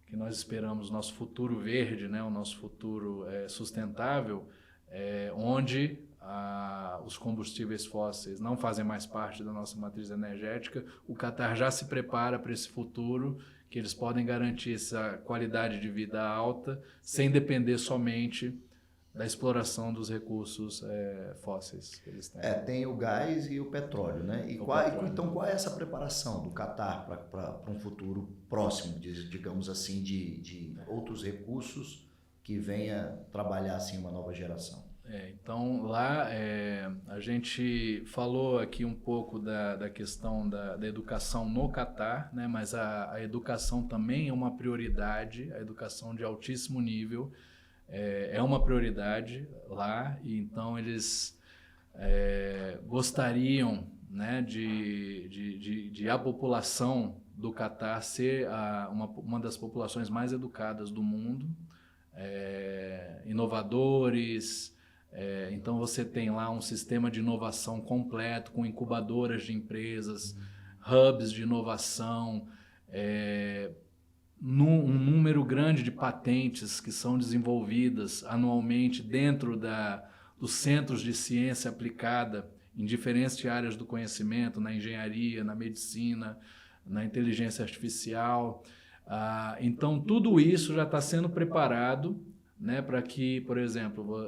Speaker 1: que nós esperamos, nosso futuro verde, né? O nosso futuro sustentável, onde os combustíveis fósseis não fazem mais parte da nossa matriz energética. O Catar já se prepara para esse futuro, que eles podem garantir essa qualidade de vida alta, sem depender somente da exploração dos recursos fósseis que eles têm.
Speaker 3: Tem o gás e o petróleo, né? Então, qual é essa preparação do Catar para um futuro próximo, digamos assim, de outros recursos que venha trabalhar assim uma nova geração?
Speaker 1: Então, lá a gente falou aqui um pouco da questão da educação no Catar, né? Mas a educação também é uma prioridade, a educação de altíssimo nível, é uma prioridade lá, e então eles gostariam, né, de a população do Catar ser uma das populações mais educadas do mundo, inovadores. Então você tem lá um sistema de inovação completo, com incubadoras de empresas, hubs de inovação, um número grande de patentes que são desenvolvidas anualmente dentro dos centros de ciência aplicada em diferentes áreas do conhecimento, na engenharia, na medicina, na inteligência artificial. Então, tudo isso já está sendo preparado, né, para que, por exemplo,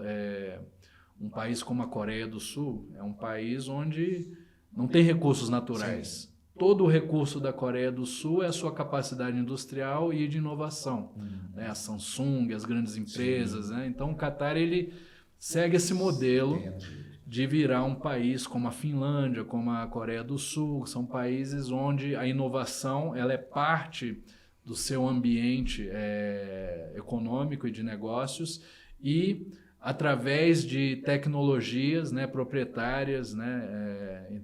Speaker 1: um país como a Coreia do Sul é um país onde não tem recursos naturais. Sim. Todo o recurso da Coreia do Sul é a sua capacidade industrial e de inovação. Né? A Samsung, as grandes empresas. Né? Então, o Catar ele segue esse modelo de virar um país como a Finlândia, como a Coreia do Sul, que são países onde a inovação ela é parte do seu ambiente econômico e de negócios, e através de tecnologias, né, proprietárias, né,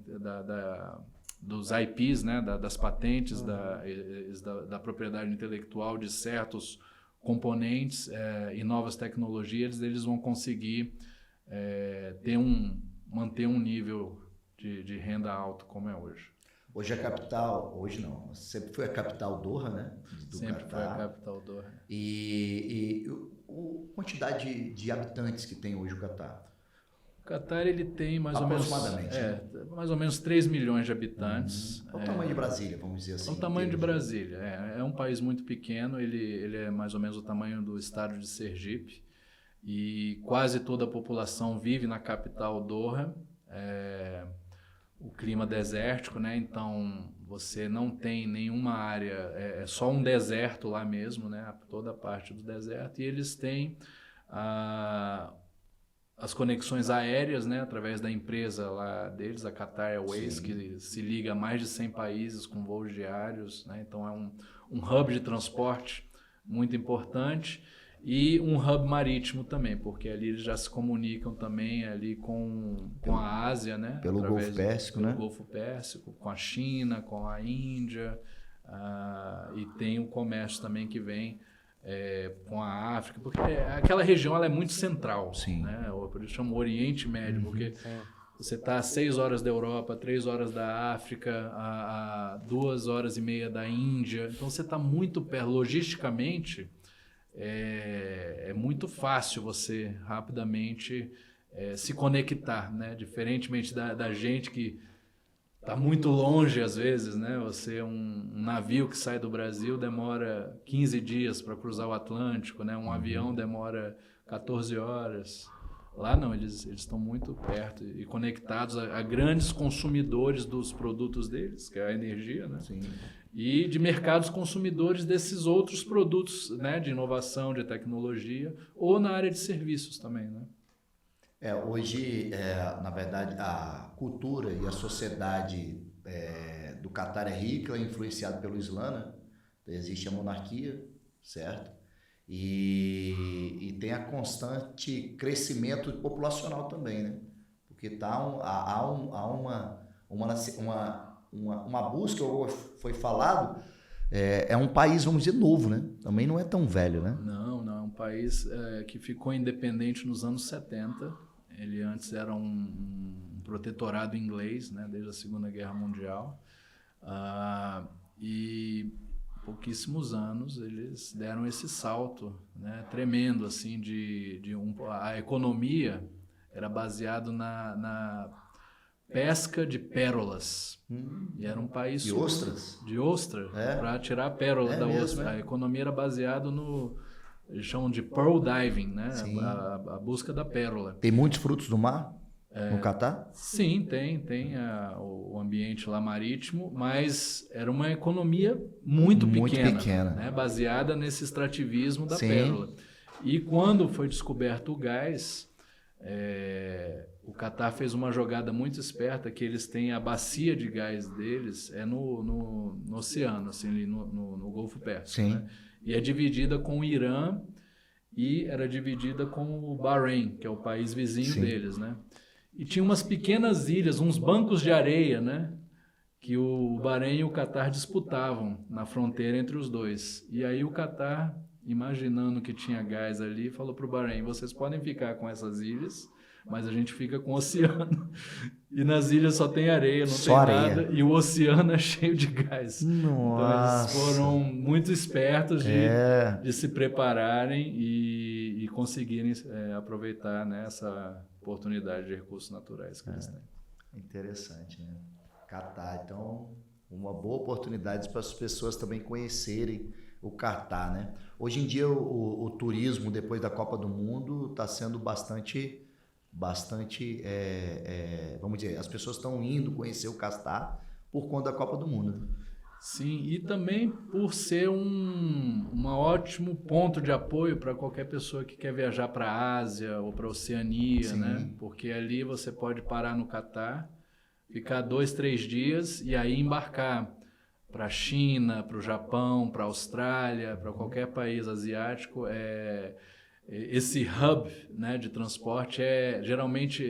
Speaker 1: dos IPs, né, das patentes, da propriedade intelectual de certos componentes e novas tecnologias, eles vão conseguir manter um nível de renda alto como é hoje.
Speaker 3: Hoje a capital, hoje não, sempre foi a capital Doha, né?
Speaker 1: Sempre foi a capital Doha.
Speaker 3: E a quantidade de habitantes que tem hoje o Catar?
Speaker 1: O Catar ele tem mais ou menos 3 milhões de habitantes.
Speaker 3: É o tamanho de Brasília, vamos dizer assim.
Speaker 1: É o tamanho de Brasília. É um país muito pequeno, ele é mais ou menos o tamanho do estado de Sergipe, e quase toda a população vive na capital Doha. O clima desértico, né? Então você não tem nenhuma área, é só um deserto lá mesmo, né? Toda a parte do deserto, e eles têm as conexões aéreas, né? Através da empresa lá deles, a Qatar Airways, sim, que se liga a mais de 100 países com voos diários, né? Então é um hub de transporte muito importante. E um hub marítimo também, porque ali eles já se comunicam também ali com a Ásia, né?
Speaker 3: Pelo Golfo Pérsico, né?
Speaker 1: Pelo Golfo Pérsico, com a China, com a Índia, e tem o comércio também que vem com a África, porque aquela região ela é muito central,
Speaker 3: Sim.
Speaker 1: né? Por isso chama Oriente Médio, porque você está a 6 horas da Europa, 3 horas da África, a 2 horas e meia da Índia, então você está muito perto, logisticamente é muito fácil você rapidamente se conectar, né? Diferentemente da gente que está muito longe às vezes, né? Um navio que sai do Brasil demora 15 dias para cruzar o Atlântico, né? Um avião demora 14 horas. Lá não, eles estão muito perto e conectados a grandes consumidores dos produtos deles, que é a energia, né?
Speaker 3: Sim.
Speaker 1: E de mercados consumidores desses outros produtos, né? De inovação, de tecnologia, ou na área de serviços também, né?
Speaker 3: Hoje, na verdade, a cultura e a sociedade do Catar é rica, é influenciada pelo Islã, né? Existe a monarquia, certo? E tem a constante crescimento populacional também, né? Porque há uma busca, ou foi falado, é um país, vamos dizer, novo, né? Também não é tão velho, né?
Speaker 1: Não, é um país que ficou independente nos anos 70. Ele antes era um protetorado inglês, né, desde a Segunda Guerra Mundial. E pouquíssimos anos eles deram esse salto, né, tremendo, assim, a economia era baseado na pesca de pérolas. E era um país...
Speaker 3: De ostras?
Speaker 1: De ostra, para tirar a pérola da
Speaker 3: mesmo,
Speaker 1: ostra. A economia era baseada no... Eles chamam de pearl diving, né? A busca da pérola.
Speaker 3: Tem muitos frutos do mar no Catar?
Speaker 1: Sim, tem o ambiente lá marítimo, mas era uma economia muito pequena. Né? Baseada nesse extrativismo da pérola. E quando foi descoberto o gás, o Catar fez uma jogada muito esperta, que eles têm a bacia de gás deles no oceano, assim, ali no Golfo Pérsico. Né? E é dividida com o Irã e era dividida com o Bahrein, que é o país vizinho deles, né? E tinha umas pequenas ilhas, uns bancos de areia, né? Que o Bahrein e o Catar disputavam na fronteira entre os dois. E aí o Catar, imaginando que tinha gás ali, falou para o Bahrein: vocês podem ficar com essas ilhas, mas a gente fica com o oceano. E nas ilhas só tem areia, não tem nada. E o oceano é cheio de gás.
Speaker 3: Nossa.
Speaker 1: Então eles foram muito espertos de se prepararem e conseguirem aproveitar, né, essa oportunidade de recursos naturais que eles têm.
Speaker 3: Interessante, né? Catar, então, uma boa oportunidade para as pessoas também conhecerem o Catar, né? Hoje em dia o turismo depois da Copa do Mundo está sendo bastante, vamos dizer, as pessoas estão indo conhecer o Catar por conta da Copa do Mundo.
Speaker 1: Sim, e também por ser um ótimo ponto de apoio para qualquer pessoa que quer viajar para a Ásia ou para a Oceania, né? Porque ali você pode parar no Catar, ficar 2, 3 dias e aí embarcar para a China, para o Japão, para a Austrália, para qualquer país asiático. Esse hub, né, de transporte geralmente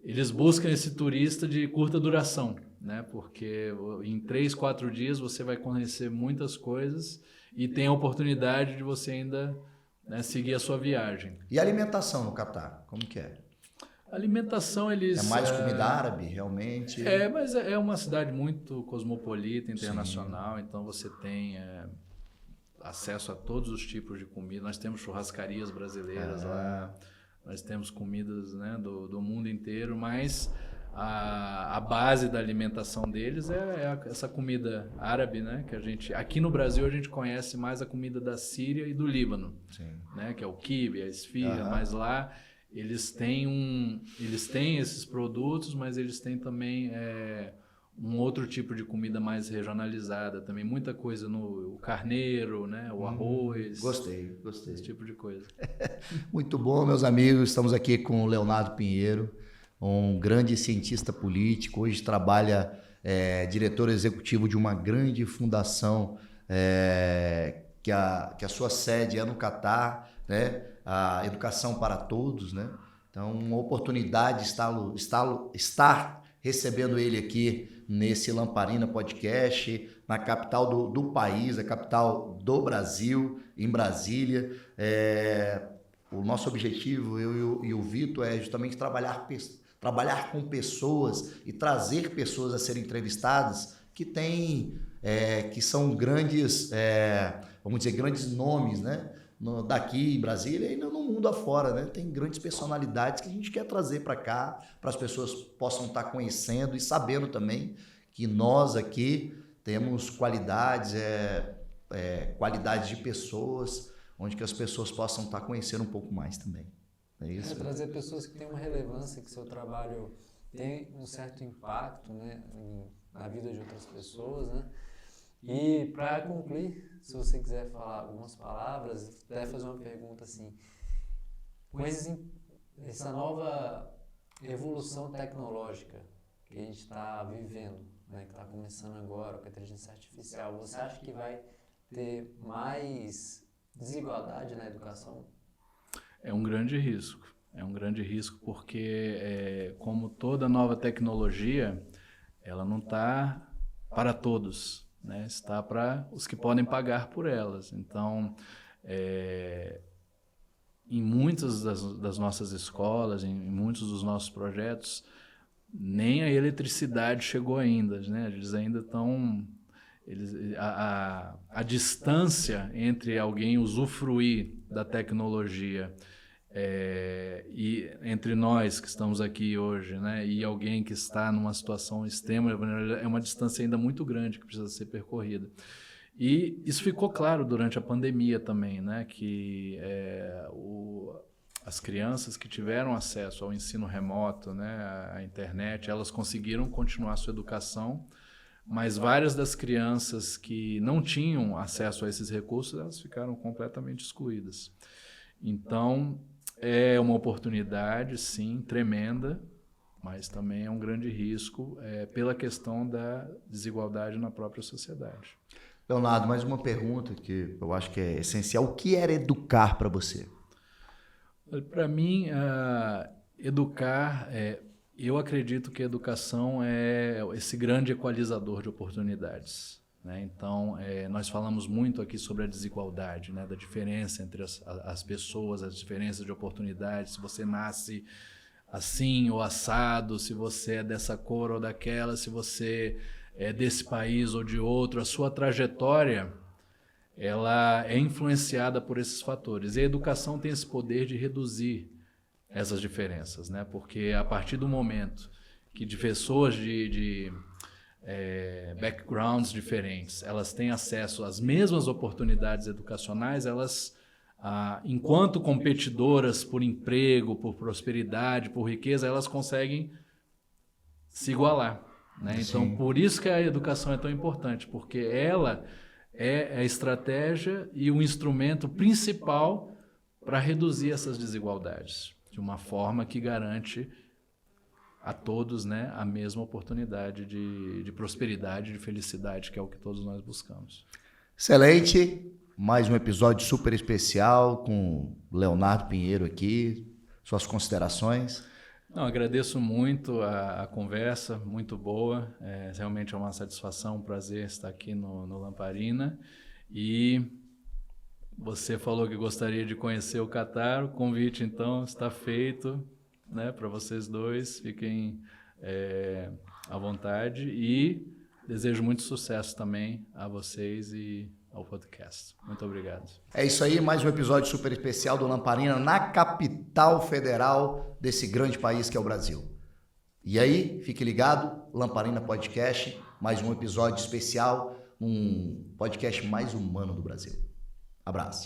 Speaker 1: eles buscam esse turista de curta duração, né? Porque em 3, 4 dias você vai conhecer muitas coisas e tem a oportunidade de você ainda, né, seguir a sua viagem.
Speaker 3: E a alimentação no Catar, como que é?
Speaker 1: A alimentação eles...
Speaker 3: É mais comida árabe, realmente?
Speaker 1: Mas é uma cidade muito cosmopolita, internacional, então você tem acesso a todos os tipos de comida. Nós temos churrascarias brasileiras lá, nós temos comidas, né, do mundo inteiro, mas a base da alimentação deles é essa comida árabe, né, que a gente... Aqui no Brasil a gente conhece mais a comida da Síria e do Líbano, né, que é o quibe, a esfirra, mas lá eles têm esses produtos, mas eles têm também um outro tipo de comida mais regionalizada também, muita coisa o carneiro, né, o arroz.
Speaker 3: Gostei.
Speaker 1: Esse tipo de coisa.
Speaker 3: Muito bom, meus amigos. Estamos aqui com o Leonardo Pinheiro, um grande cientista político. Hoje trabalha diretor executivo de uma grande fundação que a sua sede é no Catar, né? A Educação para Todos, né? Então, uma oportunidade de estar recebendo ele aqui nesse Lamparina Podcast, na capital do país, a capital do Brasil, em Brasília. O nosso objetivo, eu e o Vitor, é justamente trabalhar com pessoas e trazer pessoas a serem entrevistadas que são grandes, vamos dizer, grandes nomes, né? Daqui em Brasília e ainda no mundo afora, né? Tem grandes personalidades que a gente quer trazer para cá, para as pessoas possam estar conhecendo e sabendo também que nós aqui temos qualidades de pessoas, onde que as pessoas possam estar conhecendo um pouco mais também. É isso?
Speaker 2: Trazer pessoas que têm uma relevância, que seu trabalho tem um certo impacto, né, na vida de outras pessoas, né? E para concluir, se você quiser falar algumas palavras, deve fazer uma pergunta assim, com essa nova evolução tecnológica que a gente está vivendo, né, que está começando agora com a inteligência artificial, você acha que vai ter mais desigualdade na educação?
Speaker 1: É um grande risco porque, como toda nova tecnologia, ela não está para todos, né? Está para os que podem pagar por elas. Então, em muitas das nossas escolas, em muitos dos nossos projetos, nem a eletricidade chegou ainda, né? Eles ainda estão... A distância entre alguém usufruir da tecnologia e entre nós que estamos aqui hoje, né, e alguém que está numa situação extrema, é uma distância ainda muito grande que precisa ser percorrida. E isso ficou claro durante a pandemia também, né, que as crianças que tiveram acesso ao ensino remoto, né, à internet, elas conseguiram continuar sua educação, mas várias das crianças que não tinham acesso a esses recursos, elas ficaram completamente excluídas. Então, é uma oportunidade, sim, tremenda, mas também é um grande risco pela questão da desigualdade na própria sociedade.
Speaker 3: Leonardo, mais uma pergunta que eu acho que é essencial. O que era educar para você?
Speaker 1: Para mim, educar... Eu acredito que a educação é esse grande equalizador de oportunidades, né? Então, nós falamos muito aqui sobre a desigualdade, né? Da diferença entre as pessoas, as diferenças de oportunidades, se você nasce assim ou assado, se você é dessa cor ou daquela, se você é desse país ou de outro, a sua trajetória ela é influenciada por esses fatores. E a educação tem esse poder de reduzir essas diferenças, né? Porque a partir do momento que de pessoas de backgrounds diferentes, elas têm acesso às mesmas oportunidades educacionais, elas, enquanto competidoras por emprego, por prosperidade, por riqueza, elas conseguem se igualar, né? Então, por isso que a educação é tão importante, porque ela é a estratégia e o instrumento principal para reduzir essas desigualdades, de uma forma que garante a todos, né, a mesma oportunidade de prosperidade, de felicidade, que é o que todos nós buscamos.
Speaker 3: Excelente! Mais um episódio super especial com Leonardo Pinheiro aqui. Suas considerações?
Speaker 1: Não, agradeço muito a conversa, muito boa. Realmente é uma satisfação, um prazer estar aqui no Lamparina. E você falou que gostaria de conhecer o Catar, o convite então está feito, né, para vocês dois, fiquem à vontade e desejo muito sucesso também a vocês e ao podcast. Muito obrigado.
Speaker 3: É isso aí, mais um episódio super especial do Lamparina na capital federal desse grande país que é o Brasil. E aí, fique ligado, Lamparina Podcast, mais um episódio especial, um podcast mais humano do Brasil. Abraço.